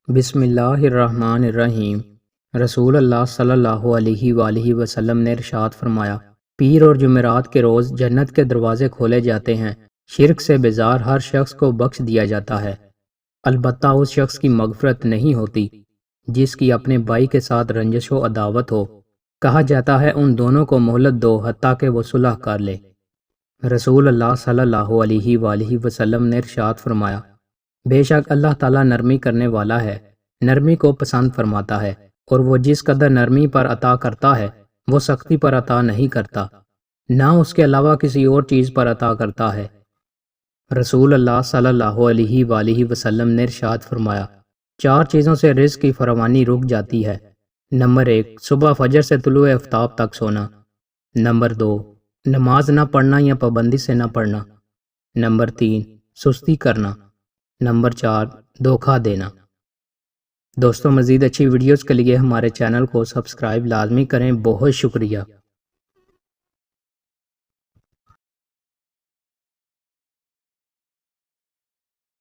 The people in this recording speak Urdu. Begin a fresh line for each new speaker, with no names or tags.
بسم اللہ الرحمن الرحیم۔ رسول اللہ صلی اللہ علیہ وآلہ وسلم نے ارشاد فرمایا، پیر اور جمعرات کے روز جنت کے دروازے کھولے جاتے ہیں، شرک سے بیزار ہر شخص کو بخش دیا جاتا ہے، البتہ اس شخص کی مغفرت نہیں ہوتی جس کی اپنے بھائی کے ساتھ رنجش و عداوت ہو۔ کہا جاتا ہے ان دونوں کو مہلت دو حتیٰ کہ وہ صلح کر لے۔ رسول اللہ صلی اللہ علیہ وآلہ وسلم نے ارشاد فرمایا، بے شک اللہ تعالیٰ نرمی کرنے والا ہے، نرمی کو پسند فرماتا ہے، اور وہ جس قدر نرمی پر عطا کرتا ہے وہ سختی پر عطا نہیں کرتا، نہ اس کے علاوہ کسی اور چیز پر عطا کرتا ہے۔ رسول اللہ صلی اللہ علیہ وآلہ وسلم نے ارشاد فرمایا، چار چیزوں سے رزق کی فراوانی رک جاتی ہے۔ نمبر 1، صبح فجر سے طلوع آفتاب تک سونا۔ نمبر 2، نماز نہ پڑھنا یا پابندی سے نہ پڑھنا۔ نمبر 3، سستی کرنا۔ نمبر 4، دھوکہ دینا۔ دوستوں، مزید اچھی ویڈیوز کے لیے ہمارے چینل کو سبسکرائب لازمی کریں۔ بہت شکریہ۔